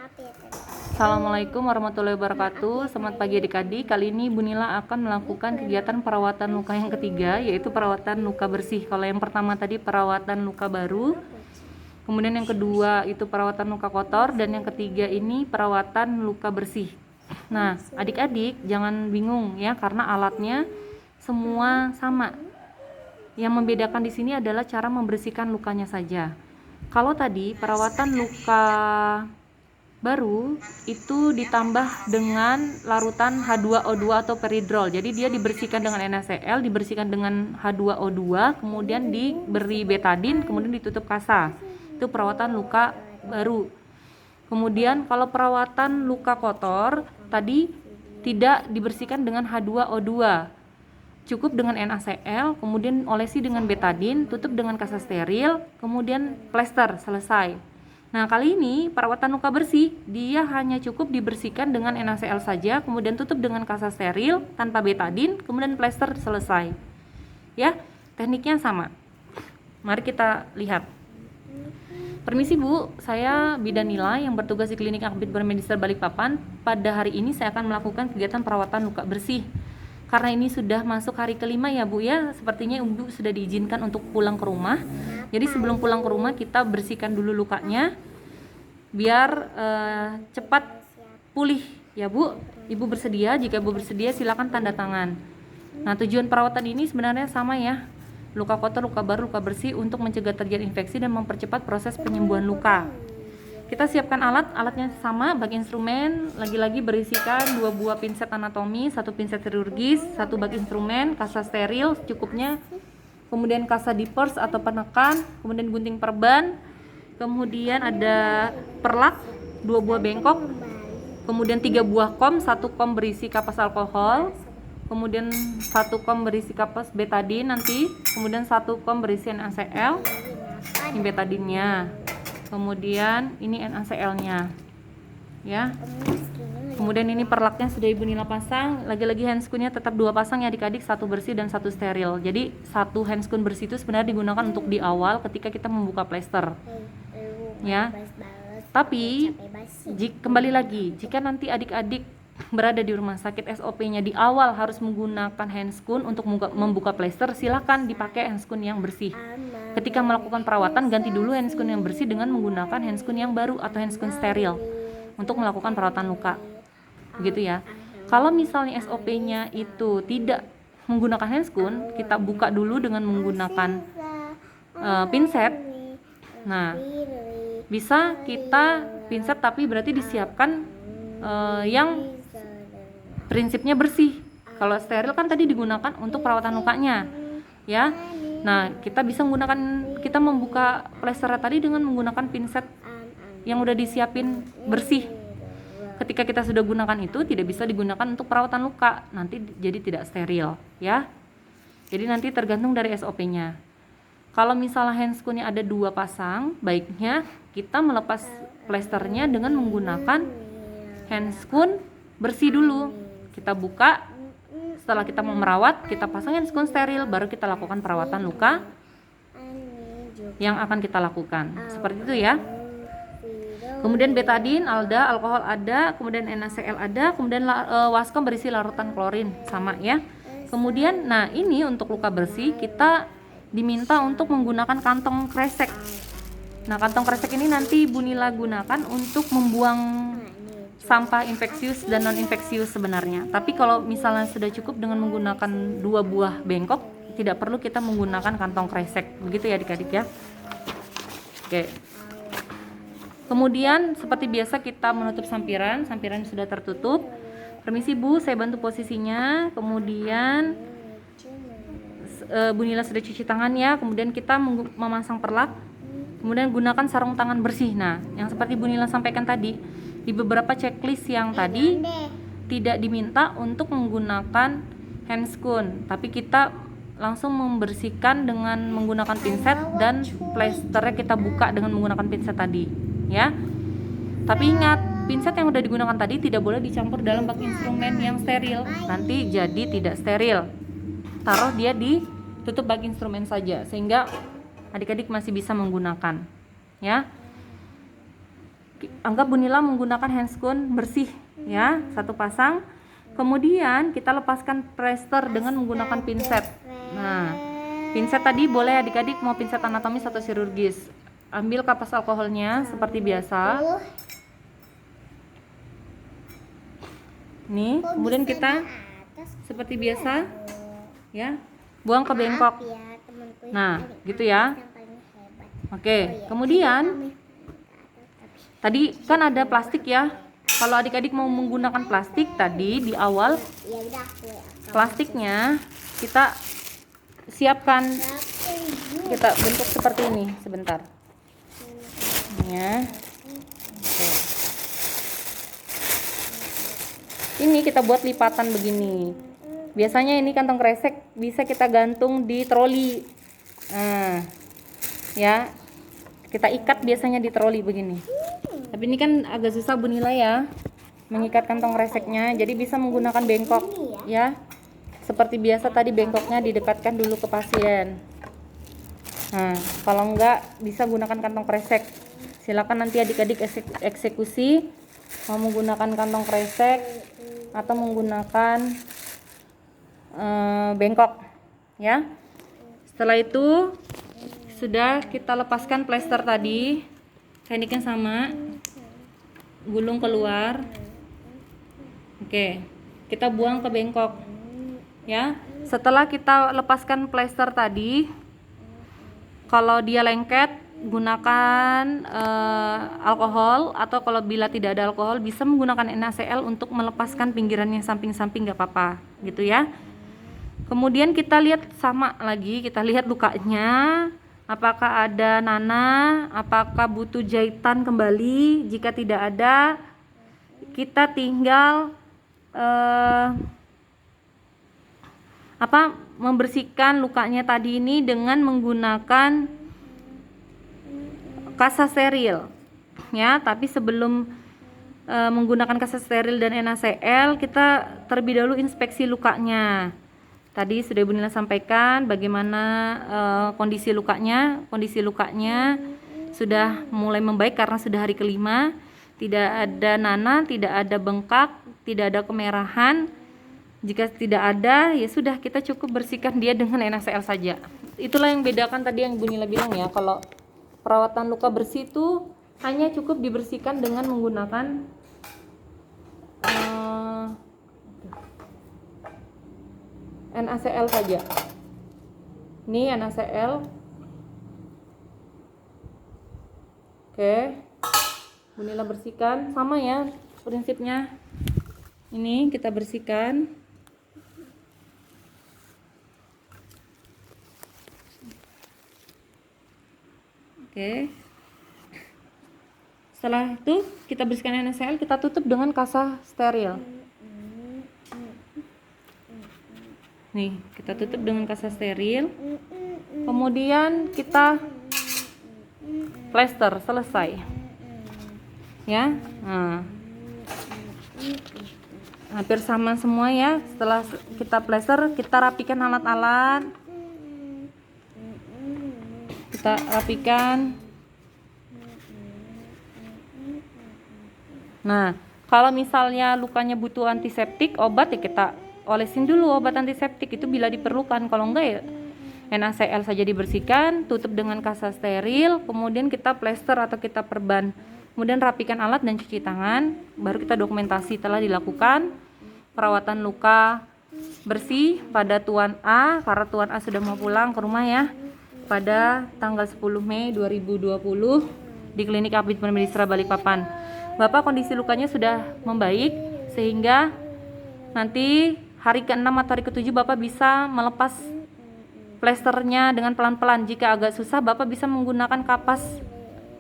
Assalamualaikum warahmatullahi wabarakatuh. Selamat pagi adik-adik. Kali ini Bu Nila akan melakukan kegiatan perawatan luka yang ketiga, yaitu perawatan luka bersih. Kalau yang pertama tadi perawatan luka baru, kemudian yang kedua itu perawatan luka kotor, dan yang ketiga ini perawatan luka bersih. Nah, adik-adik jangan bingung ya, karena alatnya semua sama. Yang membedakan di sini adalah cara membersihkan lukanya saja. Kalau tadi perawatan luka baru itu ditambah dengan larutan H2O2 atau peridrol. Jadi dia dibersihkan dengan NaCl, dibersihkan dengan H2O2, kemudian diberi betadin, kemudian ditutup kasa. Itu perawatan luka baru. Kemudian kalau perawatan luka kotor tadi tidak dibersihkan dengan H2O2. Cukup dengan NaCl, kemudian olesi dengan betadin, tutup dengan kasa steril, kemudian plester, selesai. Nah, kali ini perawatan luka bersih, dia hanya cukup dibersihkan dengan NaCl saja, kemudian tutup dengan kasa steril tanpa betadin, kemudian plester, selesai. Ya, tekniknya sama. Mari kita lihat. Permisi Bu, saya Bidan Nila yang bertugas di Klinik Akbid Bermedisel Balikpapan. Pada hari ini saya akan melakukan kegiatan perawatan luka bersih. Karena ini sudah masuk hari kelima ya Bu ya, sepertinya Ibu sudah diizinkan untuk pulang ke rumah. Jadi sebelum pulang ke rumah kita bersihkan dulu lukanya biar cepat pulih ya Bu. Ibu bersedia? Jika Ibu bersedia silakan tanda tangan. Nah, tujuan perawatan ini sebenarnya sama ya. Luka kotor, luka baru, luka bersih untuk mencegah terjadi infeksi dan mempercepat proses penyembuhan luka. Kita siapkan alatnya sama, bag instrumen lagi-lagi berisikan 2 buah pinset anatomi, 1 pinset chirurgis, 1 bag instrumen, kasa steril cukupnya, kemudian kasa dippers atau penekan, kemudian gunting perban, kemudian ada perlak 2 buah bengkok, kemudian 3 buah kom, 1 kom berisi kapas alkohol, kemudian 1 kom berisi kapas betadin nanti, kemudian 1 kom berisi NaCl, ini betadinnya. Kemudian ini NaCl-nya ya. Kemudian ini perlaknya sudah Ibu Nila pasang. Lagi-lagi handscoon-nya tetap 2 pasang ya adik-adik, 1 bersih dan 1 steril. Jadi 1 handscoon bersih itu sebenarnya digunakan untuk di awal ketika kita membuka plester ya. Tapi kembali lagi, jika nanti adik-adik berada di rumah sakit, SOP-nya di awal harus menggunakan handscoon untuk membuka plester, silakan dipakai handscoon yang bersih. Ketika melakukan perawatan, ganti dulu handscoon yang bersih dengan menggunakan handscoon yang baru atau handscoon steril untuk melakukan perawatan luka. Begitu ya. Kalau misalnya SOP-nya itu tidak menggunakan handscoon, kita buka dulu dengan menggunakan pinset. Nah, bisa kita pinset tapi berarti disiapkan yang prinsipnya bersih. Kalau steril kan tadi digunakan untuk perawatan lukanya ya. Nah, kita bisa kita membuka plester tadi dengan menggunakan pinset yang udah disiapin bersih. Ketika kita sudah gunakan itu tidak bisa digunakan untuk perawatan luka, nanti jadi tidak steril ya. Jadi nanti tergantung dari SOP-nya. Kalau misalnya handscoon-nya ada 2 pasang, baiknya kita melepas plesternya dengan menggunakan handscoon bersih dulu. Kita buka, setelah kita mau merawat, kita pasang handscoon steril, baru kita lakukan perawatan luka yang akan kita lakukan. Seperti itu ya. Kemudian betadin, alda, alkohol ada, kemudian NaCl ada, kemudian waskom berisi larutan klorin sama ya. Kemudian, nah ini untuk luka bersih kita diminta untuk menggunakan kantong kresek. Nah, kantong kresek ini nanti Bu Nila gunakan untuk membuang sampah infeksius dan non infeksius sebenarnya. Tapi kalau misalnya sudah cukup dengan menggunakan 2 buah bengkok, tidak perlu kita menggunakan kantong kresek. Begitu ya adik-adik ya. Oke. Kemudian seperti biasa kita menutup sampiran sudah tertutup. Permisi Bu, saya bantu posisinya. Kemudian Bu Nila sudah cuci tangan ya. Kemudian kita memasang perlak. Kemudian gunakan sarung tangan bersih. Nah, yang seperti Bu Nila sampaikan tadi, di beberapa checklist yang tadi tidak diminta untuk menggunakan handscoon, tapi kita langsung membersihkan dengan menggunakan pinset dan plesternya kita buka dengan menggunakan pinset tadi ya. Tapi ingat, pinset yang udah digunakan tadi tidak boleh dicampur dalam bak instrumen yang steril, nanti jadi tidak steril. Taruh dia di tutup bak instrumen saja sehingga adik-adik masih bisa menggunakan ya. Anggap Bunila menggunakan handscoon bersih ya, satu pasang. Kemudian kita lepaskan plester dengan menggunakan pinset. Nah, pinset tadi boleh adik-adik mau pinset anatomis atau chirurgis. Ambil kapas alkoholnya seperti biasa. Nih, kemudian kita seperti biasa ya, buang ke bengkok. Nah, gitu ya. Oke, kemudian tadi kan ada plastik ya. Kalau adik-adik mau menggunakan plastik tadi di awal, plastiknya kita siapkan, kita bentuk seperti ini sebentar ya. Oke. Ini kita buat lipatan begini. Biasanya ini kantong kresek bisa kita gantung di troli. Nah, ya, kita ikat biasanya di troli begini. Tapi ini kan agak susah Bunila ya mengikat kantong kreseknya, jadi bisa menggunakan bengkok ya. Seperti biasa tadi bengkoknya didekatkan dulu ke pasien. Nah, kalau enggak bisa gunakan kantong kresek. Silakan nanti adik-adik eksekusi mau menggunakan kantong kresek atau menggunakan bengkok ya. Setelah itu sudah kita lepaskan plester tadi, tekniknya sama, gulung keluar. Oke, kita buang ke bengkok ya. Setelah kita lepaskan plester tadi, kalau dia lengket gunakan alkohol, atau kalau bila tidak ada alkohol bisa menggunakan NaCl untuk melepaskan pinggirannya samping-samping, nggak apa-apa gitu ya. Kemudian kita lihat sama lagi, kita lihat lukanya apakah ada nanah, apakah butuh jahitan kembali. Jika tidak ada, kita tinggal membersihkan lukanya tadi ini dengan menggunakan kasa steril ya. Tapi sebelum menggunakan kasa steril dan NaCl, kita terlebih dahulu inspeksi lukanya. Tadi sudah Bunila sampaikan bagaimana kondisi lukanya. Kondisi lukanya sudah mulai membaik karena sudah hari kelima. Tidak ada nanah, tidak ada bengkak, tidak ada kemerahan. Jika tidak ada, ya sudah, kita cukup bersihkan dia dengan NaCl saja. Itulah yang bedakan tadi yang Bunila bilang ya, kalau perawatan luka bersih itu hanya cukup dibersihkan dengan menggunakan NaCl saja. Ini NaCl. Oke, Bunila bersihkan sama ya prinsipnya. Ini kita bersihkan. Oke. Setelah itu kita bersihkan NaCl, kita tutup dengan kasa steril. Nih, kita tutup dengan kasa steril. Kemudian kita plester, selesai. Ya. Nah. Hampir sama semua ya. Setelah kita plester, kita rapikan alat-alat. Kita rapikan. Nah, kalau misalnya lukanya butuh antiseptik, obat ya kita olesin dulu obat antiseptik itu bila diperlukan. Kalau enggak ya NaCl saja dibersihkan, tutup dengan kasa steril, kemudian kita plester atau kita perban. Kemudian rapikan alat dan cuci tangan, baru kita dokumentasi telah dilakukan perawatan luka bersih pada Tuan A, karena Tuan A sudah mau pulang ke rumah ya, pada tanggal 10 Mei 2020 di Klinik Abid Permedistra Balikpapan. Bapak kondisi lukanya sudah membaik sehingga nanti hari ke-6 atau hari ke-7 Bapak bisa melepas plesternya dengan pelan-pelan. Jika agak susah, Bapak bisa menggunakan kapas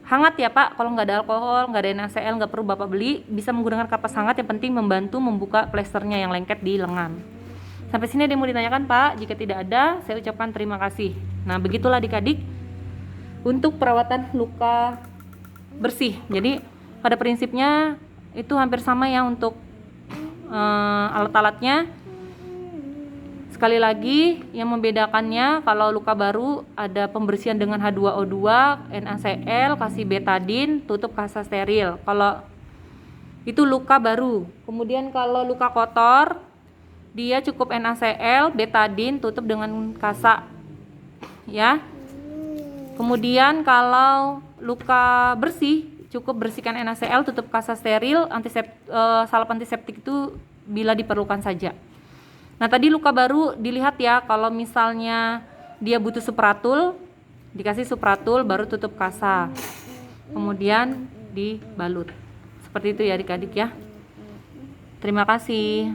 hangat ya Pak. Kalau nggak ada alkohol, nggak ada NaCl, nggak perlu Bapak beli, bisa menggunakan kapas hangat. Yang penting membantu membuka plesternya yang lengket di lengan. Sampai sini ada yang mau ditanyakan Pak? Jika tidak ada, saya ucapkan terima kasih. Nah, begitulah adik-adik untuk perawatan luka bersih. Jadi pada prinsipnya itu hampir sama ya untuk alat-alatnya. Sekali lagi, yang membedakannya kalau luka baru ada pembersihan dengan H2O2, NaCl, kasih betadin, tutup kasa steril. Kalau itu luka baru. Kemudian kalau luka kotor, dia cukup NaCl, betadin, tutup dengan kasa. Ya. Kemudian kalau luka bersih, cukup bersihkan NaCl, tutup kasa steril, salep antiseptik itu bila diperlukan saja. Nah, tadi luka baru dilihat ya, kalau misalnya dia butuh supratul, dikasih supratul baru tutup kasa. Kemudian dibalut. Seperti itu ya adik-adik ya. Terima kasih.